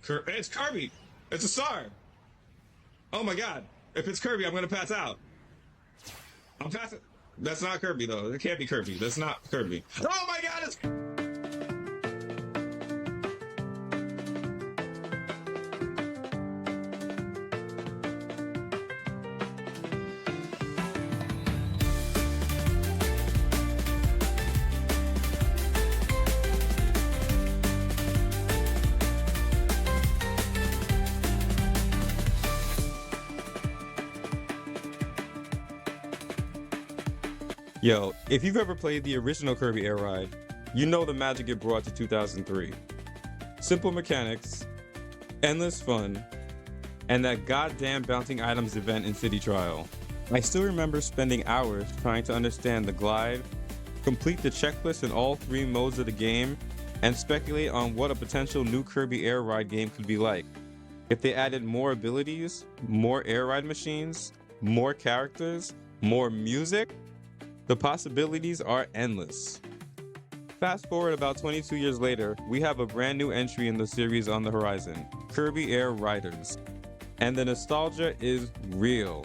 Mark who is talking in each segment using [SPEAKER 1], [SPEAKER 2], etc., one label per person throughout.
[SPEAKER 1] It's Kirby. It's a star. Oh my god. If it's Kirby, I'm gonna pass out. I'm passing. That's not Kirby though. It can't be Kirby. That's not Kirby. Oh my god, it's... Yo, if you've ever played the original Kirby Air Ride, you know the magic it brought to 2003. Simple mechanics, endless fun, and that goddamn bouncing items event in City Trial. I still remember spending hours trying to understand the glide, complete the checklist in all 3 modes of the game, and speculate on what a potential new Kirby Air Ride game could be like. If they added more abilities, more air ride machines, more characters, more music, the possibilities are endless. Fast forward about 22 years later, we have a brand new entry in the series on the horizon, Kirby Air Riders. And the nostalgia is real.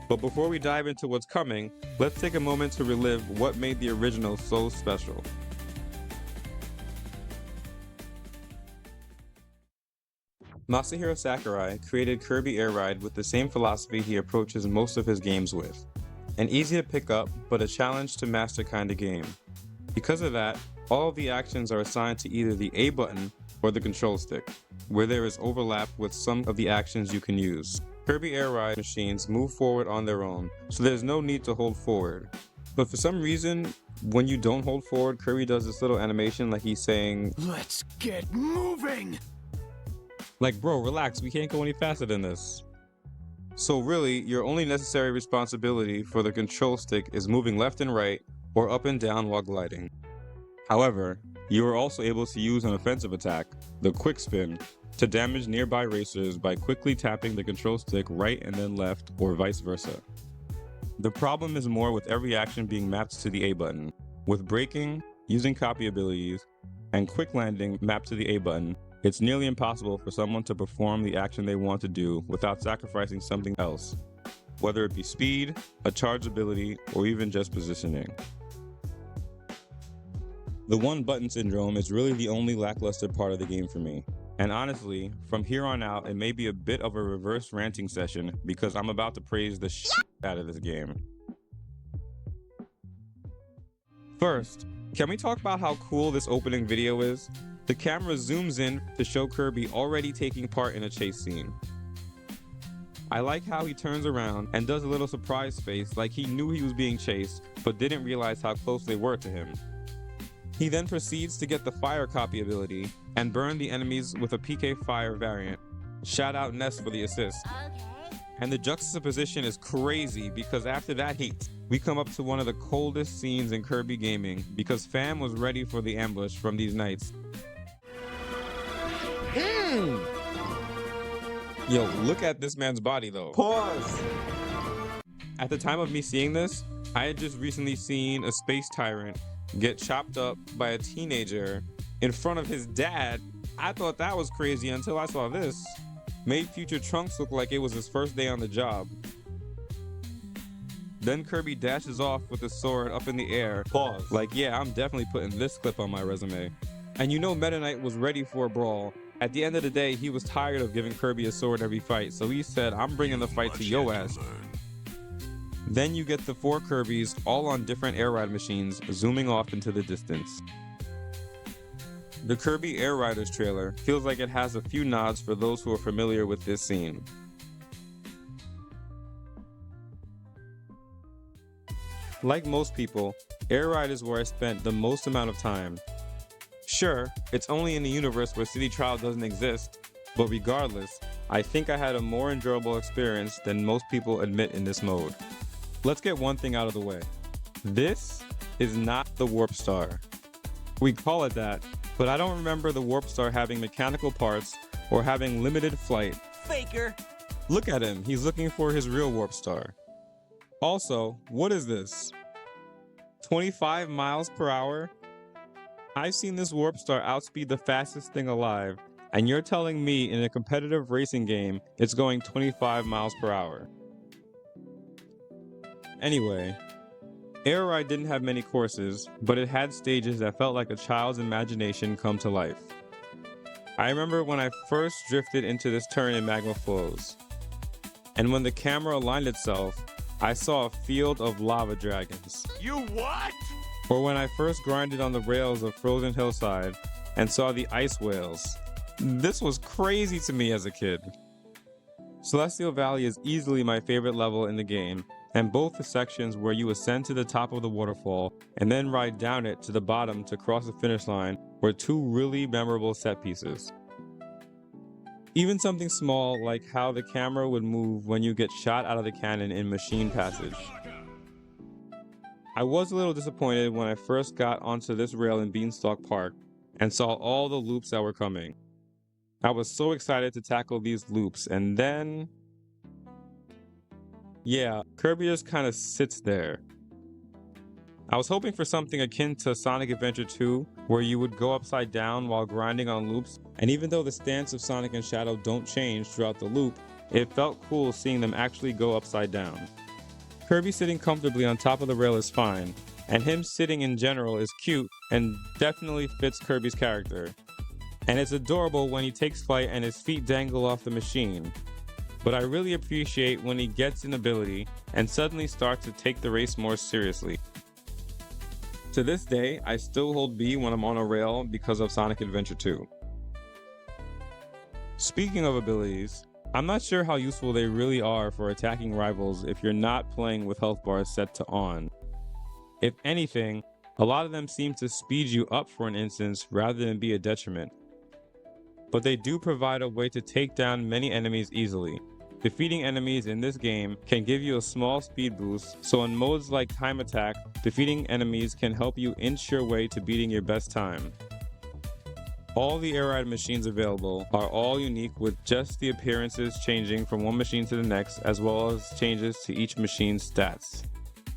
[SPEAKER 1] But before we dive into what's coming, let's take a moment to relive what made the original so special. Masahiro Sakurai created Kirby Air Ride with the same philosophy he approaches most of his games with. An easy to pick up, but a challenge to master kind of game. Because of that, all of the actions are assigned to either the A button or the control stick, where there is overlap with some of the actions you can use. Kirby Air Ride machines move forward on their own, so there's no need to hold forward. But for some reason, when you don't hold forward, Kirby does this little animation like he's saying,
[SPEAKER 2] "Let's get moving!"
[SPEAKER 1] Like, bro, relax, we can't go any faster than this. So really, your only necessary responsibility for the control stick is moving left and right, or up and down while gliding. However, you are also able to use an offensive attack, the quick spin, to damage nearby racers by quickly tapping the control stick right and then left, or vice versa. The problem is more with every action being mapped to the A button. With braking, using copy abilities, and quick landing mapped to the A button, it's nearly impossible for someone to perform the action they want to do without sacrificing something else, whether it be speed, a charge ability, or even just positioning. The one button syndrome is really the only lackluster part of the game for me. And honestly, from here on out, it may be a bit of a reverse ranting session because I'm about to praise the shit out of this game. First, can we talk about how cool this opening video is? The camera zooms in to show Kirby already taking part in a chase scene. I like how he turns around and does a little surprise face like he knew he was being chased but didn't realize how close they were to him. He then proceeds to get the fire copy ability and burn the enemies with a PK Fire variant. Shout out Ness for the assist. And the juxtaposition is crazy because after that heat, we come up to one of the coldest scenes in Kirby gaming because fam was ready for the ambush from these knights. Yo, look at this man's body though. Pause! At the time of me seeing this, I had just recently seen a space tyrant get chopped up by a teenager in front of his dad. I thought that was crazy until I saw this. Made future Trunks look like it was his first day on the job. Then Kirby dashes off with his sword up in the air. Pause. Like, yeah, I'm definitely putting this clip on my resume. And you know Meta Knight was ready for a brawl. At the end of the day, he was tired of giving Kirby a sword every fight, so he said, I'm bringing the fight to yo ass. Then you get the 4 Kirbys, all on different air ride machines, zooming off into the distance. The Kirby Air Riders trailer feels like it has a few nods for those who are familiar with this scene. Like most people, Air Ride is where I spent the most amount of time. Sure, it's only in the universe where City Trial doesn't exist, but regardless, I think I had a more enjoyable experience than most people admit in this mode. Let's get one thing out of the way. This is not the Warp Star. We call it that, but I don't remember the Warp Star having mechanical parts or having limited flight.
[SPEAKER 2] Faker!
[SPEAKER 1] Look at him, he's looking for his real Warp Star. Also, what is this? 25 miles per hour? I've seen this Warp Star outspeed the fastest thing alive, And you're telling me in a competitive racing game, it's going 25 miles per hour. Anyway, Air Ride didn't have many courses, but it had stages that felt like a child's imagination come to life. I remember when I first drifted into this turn in Magma Flows. And when the camera aligned itself, I saw a field of lava dragons.
[SPEAKER 2] You what?
[SPEAKER 1] Or when I first grinded on the rails of Frozen Hillside and saw the ice whales. This was crazy to me as a kid. Celestial Valley is easily my favorite level in the game, and both the sections where you ascend to the top of the waterfall and then ride down it to the bottom to cross the finish line were two really memorable set pieces. Even something small like how the camera would move when you get shot out of the cannon in Machine Passage. I was a little disappointed when I first got onto this rail in Beanstalk Park and saw all the loops that were coming. I was so excited to tackle these loops, and then... yeah, Kirby just kind of sits there. I was hoping for something akin to Sonic Adventure 2, where you would go upside down while grinding on loops, and even though the stance of Sonic and Shadow don't change throughout the loop, it felt cool seeing them actually go upside down. Kirby sitting comfortably on top of the rail is fine, and him sitting in general is cute and definitely fits Kirby's character. And it's adorable when he takes flight and his feet dangle off the machine. But I really appreciate when he gets an ability and suddenly starts to take the race more seriously. To this day, I still hold B when I'm on a rail because of Sonic Adventure 2. Speaking of abilities, I'm not sure how useful they really are for attacking rivals if you're not playing with health bars set to on. If anything, a lot of them seem to speed you up for an instance rather than be a detriment. But they do provide a way to take down many enemies easily. Defeating enemies in this game can give you a small speed boost, so in modes like Time Attack, defeating enemies can help you inch your way to beating your best time. All the Air Ride machines available are all unique, with just the appearances changing from one machine to the next, as well as changes to each machine's stats.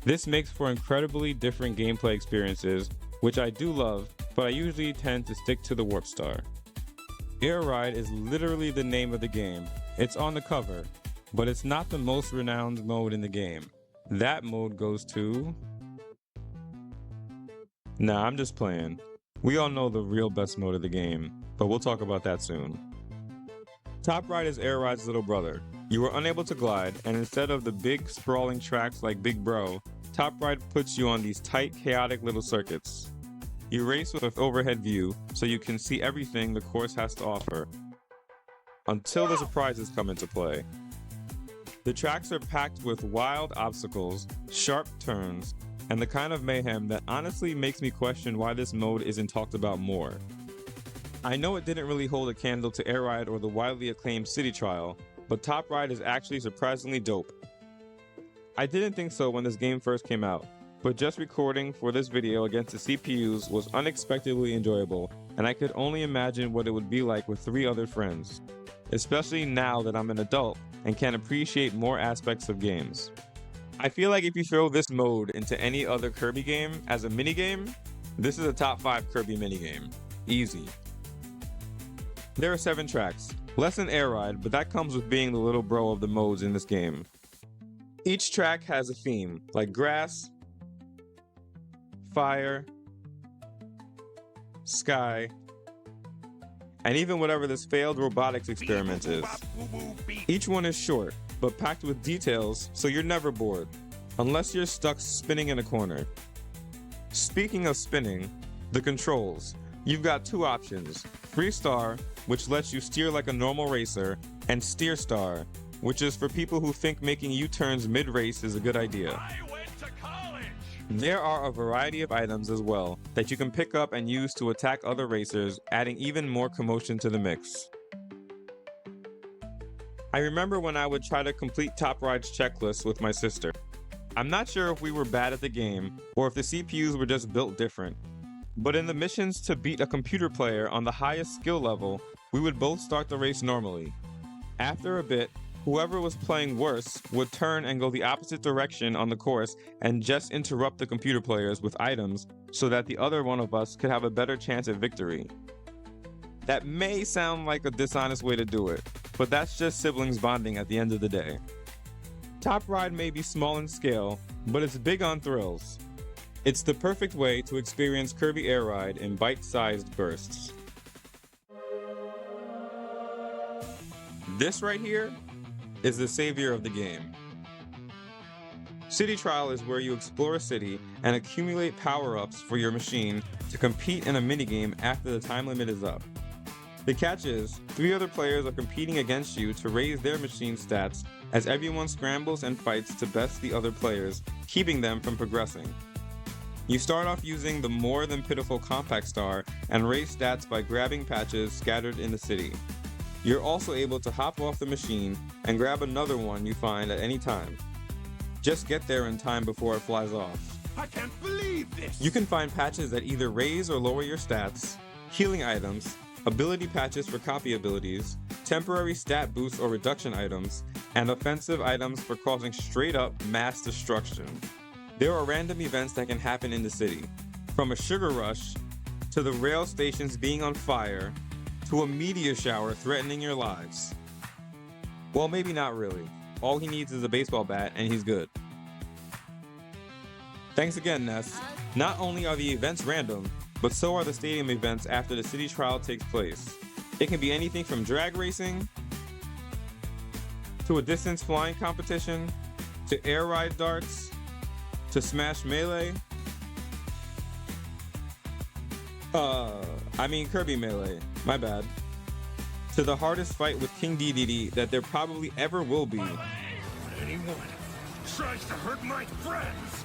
[SPEAKER 1] This makes for incredibly different gameplay experiences, which I do love, but I usually tend to stick to the Warp Star. Air Ride is literally the name of the game. It's on the cover, but it's not the most renowned mode in the game. That mode goes to... Nah, I'm just playing. We all know the real best mode of the game, but we'll talk about that soon. Top Ride is Air Ride's little brother. You were unable to glide, and instead of the big sprawling tracks like Big Bro, Top Ride puts you on these tight, chaotic little circuits. You race with an overhead view, so you can see everything the course has to offer, until the surprises come into play. The tracks are packed with wild obstacles, sharp turns, and the kind of mayhem that honestly makes me question why this mode isn't talked about more. I know it didn't really hold a candle to Air Ride or the widely acclaimed City Trial, but Top Ride is actually surprisingly dope. I didn't think so when this game first came out, but just recording for this video against the CPUs was unexpectedly enjoyable, and I could only imagine what it would be like with 3 other friends, especially now that I'm an adult and can appreciate more aspects of games. I feel like if you throw this mode into any other Kirby game as a minigame, this is a top 5 Kirby minigame. Easy. There are 7 tracks, less than Air Ride, but that comes with being the little bro of the modes in this game. Each track has a theme, like grass, fire, sky, and even whatever this failed robotics experiment is. Each one is short, but packed with details, so you're never bored, unless you're stuck spinning in a corner. Speaking of spinning, the controls. You've got 2 options, Freestar, which lets you steer like a normal racer, and Steer Star, which is for people who think making U-turns mid-race is a good idea. There are a variety of items as well that you can pick up and use to attack other racers, adding even more commotion to the mix. I remember when I would try to complete Top Ride's checklist with my sister. I'm not sure if we were bad at the game or if the CPUs were just built different, but in the missions to beat a computer player on the highest skill level, we would both start the race normally. After a bit, whoever was playing worse would turn and go the opposite direction on the course and just interrupt the computer players with items so that the other one of us could have a better chance at victory. That may sound like a dishonest way to do it, but that's just siblings bonding at the end of the day. Top Ride may be small in scale, but it's big on thrills. It's the perfect way to experience Kirby Air Ride in bite-sized bursts. This right here is the savior of the game. City Trial is where you explore a city and accumulate power-ups for your machine to compete in a minigame after the time limit is up. The catch is, 3 other players are competing against you to raise their machine stats as everyone scrambles and fights to best the other players, keeping them from progressing. You start off using the more than pitiful Compact Star and raise stats by grabbing patches scattered in the city. You're also able to hop off the machine and grab another one you find at any time. Just get there in time before it flies off.
[SPEAKER 2] I can't believe this!
[SPEAKER 1] You can find patches that either raise or lower your stats, healing items, ability patches for copy abilities, temporary stat boost or reduction items, and offensive items for causing straight up mass destruction. There are random events that can happen in the city, from a sugar rush, to the rail stations being on fire, to a meteor shower threatening your lives. Well, maybe not really. All he needs is a baseball bat and he's good. Thanks again, Ness. Not only are the events random, but so are the stadium events after the city trial takes place. It can be anything from drag racing, to a distance flying competition, to air ride darts, to smash melee. Kirby Melee, my bad. To the hardest fight with King DDD that there probably ever will be.
[SPEAKER 2] Anyone tries to hurt my friends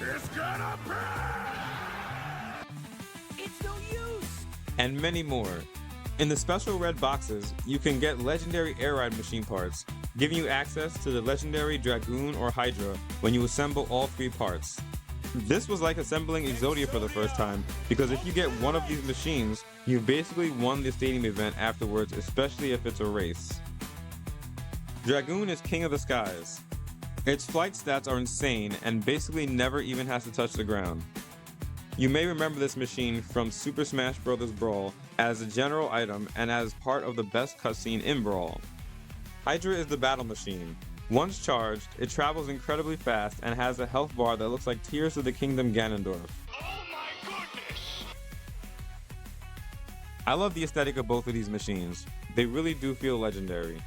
[SPEAKER 2] is gonna pay! It's no use!
[SPEAKER 1] And many more. In the special red boxes, you can get legendary air ride machine parts, giving you access to the legendary Dragoon or Hydra when you assemble all 3 parts. This was like assembling Exodia for the first time, because if you get one of these machines, you've basically won the stadium event afterwards, especially if it's a race. Dragoon is king of the skies. Its flight stats are insane and basically never even has to touch the ground. You may remember this machine from Super Smash Bros. Brawl as a general item and as part of the best cutscene in Brawl. Hydra is the battle machine. Once charged, it travels incredibly fast and has a health bar that looks like Tears of the Kingdom Ganondorf.
[SPEAKER 2] Oh my goodness!
[SPEAKER 1] I love the aesthetic of both of these machines. They really do feel legendary.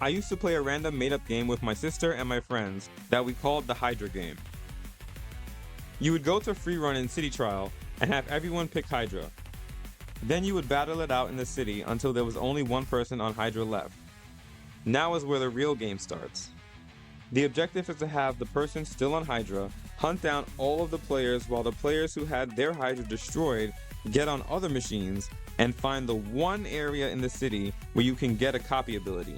[SPEAKER 1] I used to play a random made-up game with my sister and my friends that we called the Hydra game. You would go to free run in City Trial and have everyone pick Hydra. Then you would battle it out in the city until there was only one person on Hydra left. Now is where the real game starts. The objective is to have the person still on Hydra hunt down all of the players while the players who had their Hydra destroyed get on other machines and find the one area in the city where you can get a copy ability.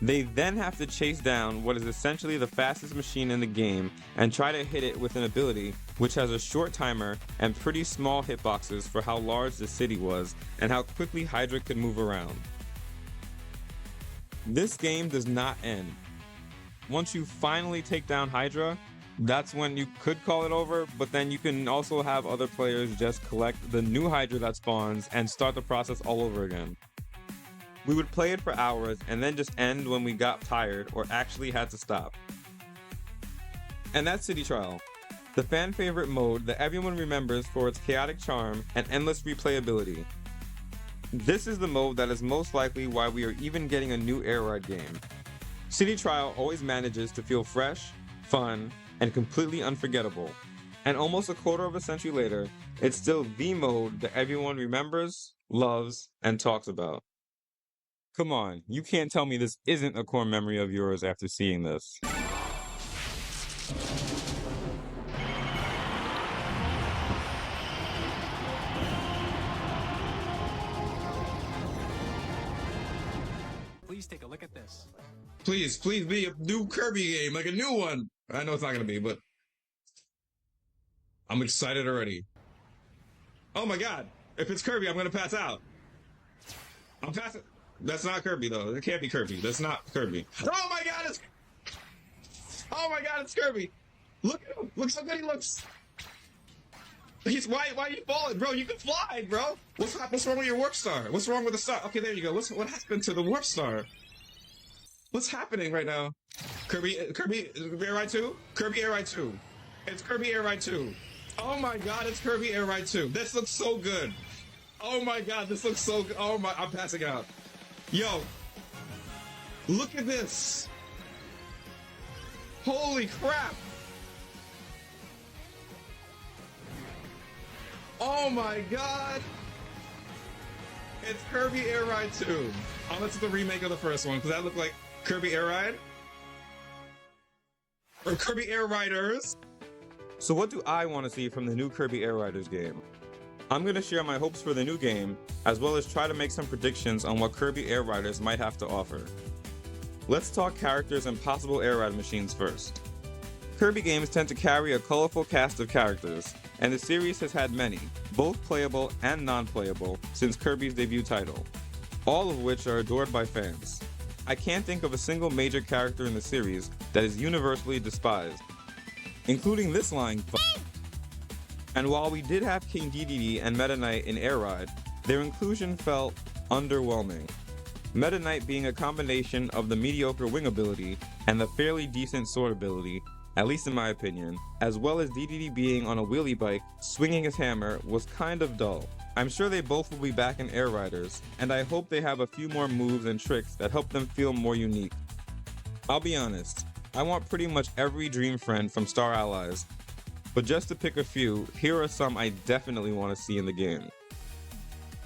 [SPEAKER 1] They then have to chase down what is essentially the fastest machine in the game and try to hit it with an ability which has a short timer and pretty small hitboxes for how large the city was and how quickly Hydra could move around. This game does not end. Once you finally take down Hydra, that's when you could call it over, but then you can also have other players just collect the new Hydra that spawns and start the process all over again. We would play it for hours and then just end when we got tired or actually had to stop. And that's City Trial, the fan favorite mode that everyone remembers for its chaotic charm and endless replayability. This is the mode that is most likely why we are even getting a new air ride game. City Trial always manages to feel fresh, fun, and completely unforgettable. And almost a quarter of a century later, it's still the mode that everyone remembers, loves, and talks about. Come on, you can't tell me this isn't a core memory of yours after seeing this.
[SPEAKER 2] Please take a look at this.
[SPEAKER 1] Please be a new Kirby game, like a new one. I know it's not gonna be, but I'm excited already. Oh my god, if it's Kirby, I'm gonna pass out. I'm passing. That's not Kirby though. It can't be Kirby. That's not Kirby. Oh my god, it's Kirby. Look at him. Look how good he looks. Why are you falling, bro? You can fly, bro. What's wrong with your warp star? What's wrong with the star? Okay, there you go. What happened to the warp star? What's happening right now? Kirby Air Ride 2? Kirby Air Ride 2. It's Kirby Air Ride 2. Oh my god, it's Kirby Air Ride 2. This looks so good. Oh my god, this looks so good. Oh my, I'm passing out. Yo, look at this. Holy crap. Oh my god. It's Kirby Air Ride 2. Unless it's the remake of the first one, because that looked like Kirby Air Ride? Or Kirby Air Riders? So what do I want to see from the new Kirby Air Riders game? I'm going to share my hopes for the new game, as well as try to make some predictions on what Kirby Air Riders might have to offer. Let's talk characters and possible air ride machines first. Kirby games tend to carry a colorful cast of characters, and the series has had many, both playable and non-playable, since Kirby's debut title, all of which are adored by fans. I can't think of a single major character in the series that is universally despised, including this lying f***. And while we did have King Dedede and Meta Knight in Air Ride, their inclusion felt underwhelming. Meta Knight being a combination of the mediocre wing ability and the fairly decent sword ability, at least in my opinion, as well as Dedede being on a wheelie bike, swinging his hammer, was kind of dull. I'm sure they both will be back in Air Riders, and I hope they have a few more moves and tricks that help them feel more unique. I'll be honest, I want pretty much every Dream Friend from Star Allies, but just to pick a few, here are some I definitely want to see in the game.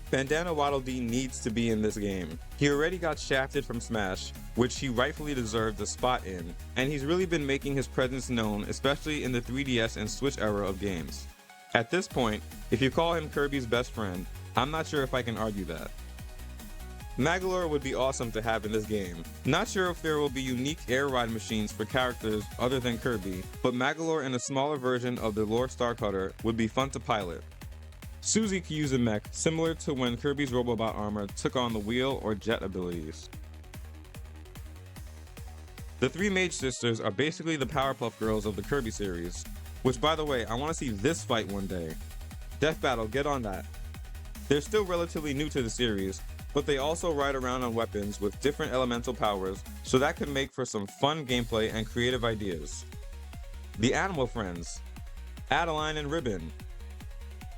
[SPEAKER 1] Bandana Waddle Dee needs to be in this game. He already got shafted from Smash, which he rightfully deserved a spot in, and he's really been making his presence known, especially in the 3DS and Switch era of games. At this point, if you call him Kirby's best friend, I'm not sure if I can argue that. Magolor would be awesome to have in this game. Not sure if there will be unique air ride machines for characters other than Kirby, but Magolor in a smaller version of the Lord Star Cutter would be fun to pilot. Suzy could use a mech similar to when Kirby's Robobot armor took on the wheel or jet abilities. The three Mage Sisters are basically the Powerpuff Girls of the Kirby series, which by the way, I want to see this fight one day. Death Battle, get on that. They're still relatively new to the series, but they also ride around on weapons with different elemental powers, so that could make for some fun gameplay and creative ideas. The Animal Friends, Adeline and Ribbon,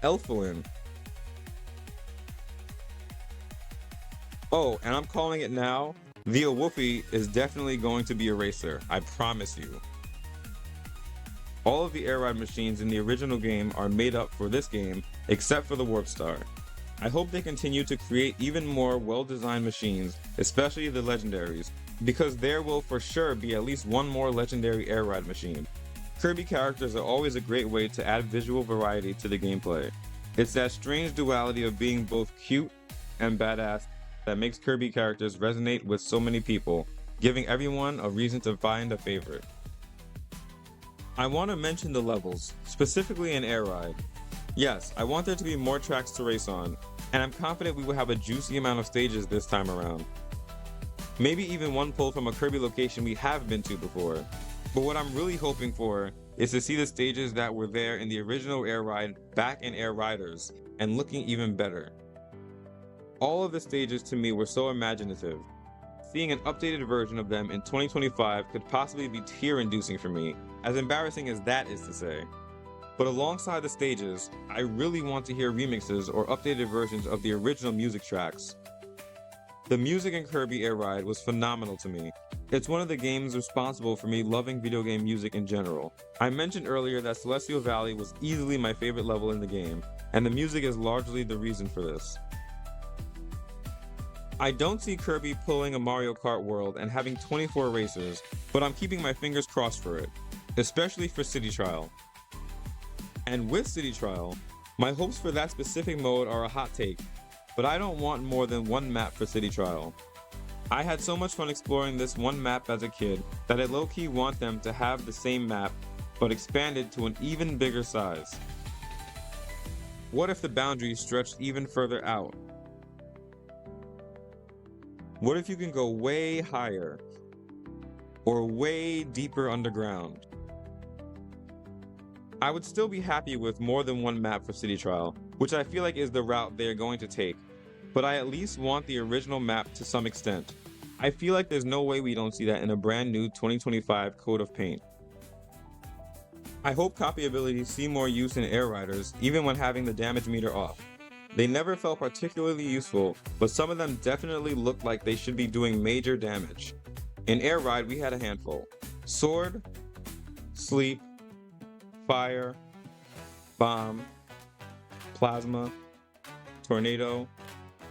[SPEAKER 1] Elfilin. Oh, and I'm calling it now, the Woofy is definitely going to be a racer, I promise you. All of the air ride machines in the original game are made up for this game, except for the Warp Star. I hope they continue to create even more well-designed machines, especially the legendaries, because there will for sure be at least one more legendary air ride machine. Kirby characters are always a great way to add visual variety to the gameplay. It's that strange duality of being both cute and badass that makes Kirby characters resonate with so many people, giving everyone a reason to find a favorite. I want to mention the levels, specifically in Air Ride. Yes, I want there to be more tracks to race on, and I'm confident we will have a juicy amount of stages this time around. Maybe even one pulled from a Kirby location we have been to before. But what I'm really hoping for is to see the stages that were there in the original Air Ride back in Air Riders, and looking even better. All of the stages to me were so imaginative. Seeing an updated version of them in 2025 could possibly be tear-inducing for me, as embarrassing as that is to say. But alongside the stages, I really want to hear remixes or updated versions of the original music tracks. The music in Kirby Air Ride was phenomenal to me. It's one of the games responsible for me loving video game music in general. I mentioned earlier that Celestial Valley was easily my favorite level in the game, and the music is largely the reason for this. I don't see Kirby pulling a Mario Kart world and having 24 racers, but I'm keeping my fingers crossed for it, especially for City Trial. And with City Trial, my hopes for that specific mode are a hot take, but I don't want more than one map for City Trial. I had so much fun exploring this one map as a kid that I low-key want them to have the same map, but expanded to an even bigger size. What if the boundaries stretched even further out? What if you can go way higher, or way deeper underground? I would still be happy with more than one map for City Trial, which I feel like is the route they're going to take, but I at least want the original map to some extent. I feel like there's no way we don't see that in a brand new 2025 coat of paint. I hope copy abilities see more use in Air Riders, even when having the damage meter off. They never felt particularly useful, but some of them definitely looked like they should be doing major damage. In Air Ride, we had a handful: Sword, Sleep, Fire, Bomb, Plasma, Tornado,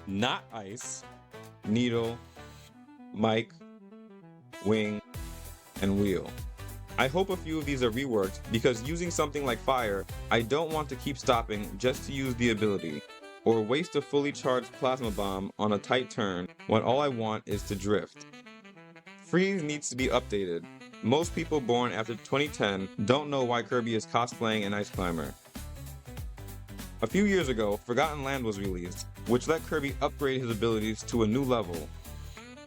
[SPEAKER 1] Not Ice, Needle, Mic, Wing, and Wheel. I hope a few of these are reworked, because using something like Fire, I don't want to keep stopping just to use the ability, or waste a fully charged Plasma Bomb on a tight turn when all I want is to drift. Freeze needs to be updated. Most people born after 2010 don't know why Kirby is cosplaying an ice climber. A few years ago, Forgotten Land was released, which let Kirby upgrade his abilities to a new level.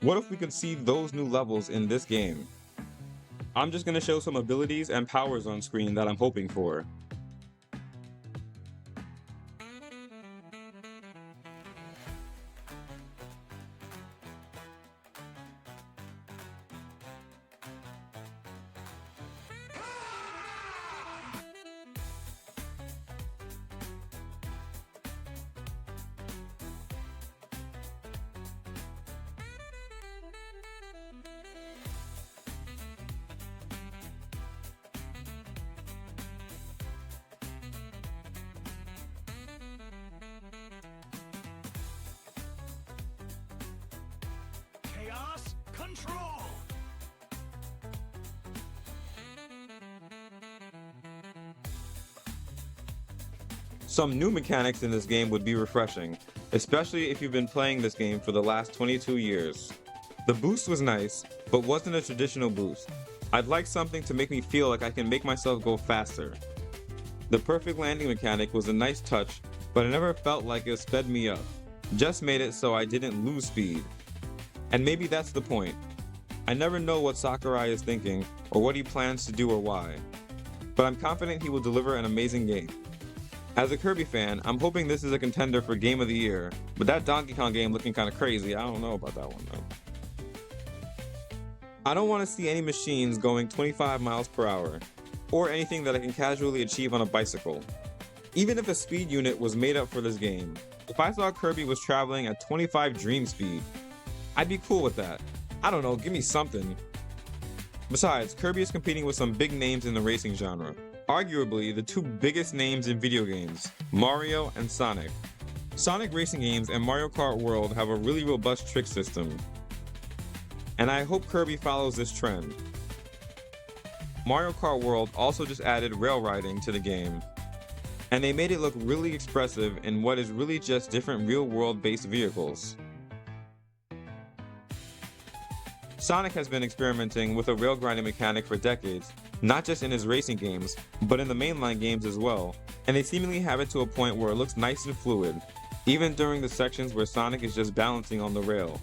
[SPEAKER 1] What if we could see those new levels in this game? I'm just going to show some abilities and powers on screen that I'm hoping for.
[SPEAKER 2] Chaos control!
[SPEAKER 1] Some new mechanics in this game would be refreshing, especially if you've been playing this game for the last 22 years. The boost was nice, but wasn't a traditional boost. I'd like something to make me feel like I can make myself go faster. The perfect landing mechanic was a nice touch, but I never felt like it sped me up. Just made it so I didn't lose speed. And maybe that's the point. I never know what Sakurai is thinking, or what he plans to do or why. But I'm confident he will deliver an amazing game. As a Kirby fan, I'm hoping this is a contender for Game of the Year, but that Donkey Kong game looking kinda crazy, I don't know about that one though. I don't want to see any machines going 25 miles per hour, or anything that I can casually achieve on a bicycle. Even if a speed unit was made up for this game, if I saw Kirby was traveling at 25 dream speed, I'd be cool with that. I don't know, give me something. Besides, Kirby is competing with some big names in the racing genre. Arguably, the two biggest names in video games, Mario and Sonic. Sonic racing games and Mario Kart World have a really robust trick system, and I hope Kirby follows this trend. Mario Kart World also just added rail riding to the game, and they made it look really expressive in what is really just different real-world based vehicles. Sonic has been experimenting with a rail grinding mechanic for decades, not just in his racing games, but in the mainline games as well, and they seemingly have it to a point where it looks nice and fluid, even during the sections where Sonic is just balancing on the rail.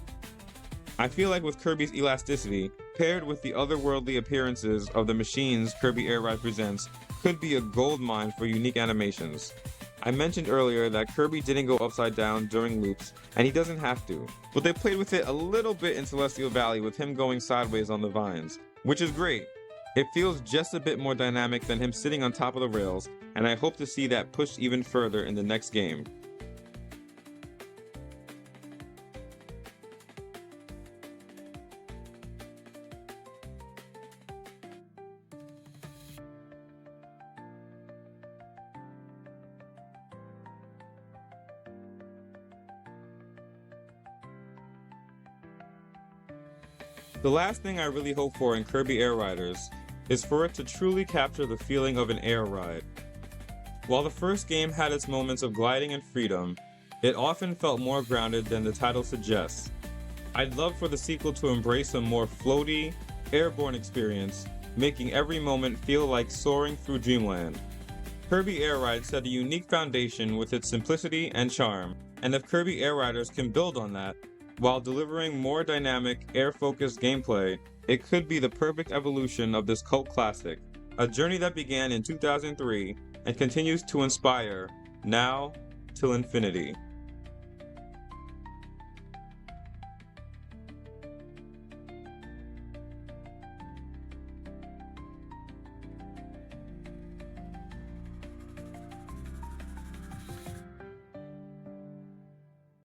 [SPEAKER 1] I feel like with Kirby's elasticity, paired with the otherworldly appearances of the machines Kirby Air Ride presents, could be a goldmine for unique animations. I mentioned earlier that Kirby didn't go upside down during loops, and he doesn't have to, but they played with it a little bit in Celestial Valley with him going sideways on the vines, which is great. It feels just a bit more dynamic than him sitting on top of the rails, and I hope to see that pushed even further in the next game. The last thing I really hope for in Kirby Air Riders is for it to truly capture the feeling of an air ride. While the first game had its moments of gliding and freedom, it often felt more grounded than the title suggests. I'd love for the sequel to embrace a more floaty, airborne experience, making every moment feel like soaring through dreamland. Kirby Air Ride set a unique foundation with its simplicity and charm, and if Kirby Air Riders can build on that, while delivering more dynamic, air-focused gameplay, it could be the perfect evolution of this cult classic, A journey that began in 2003 and continues to inspire now till infinity.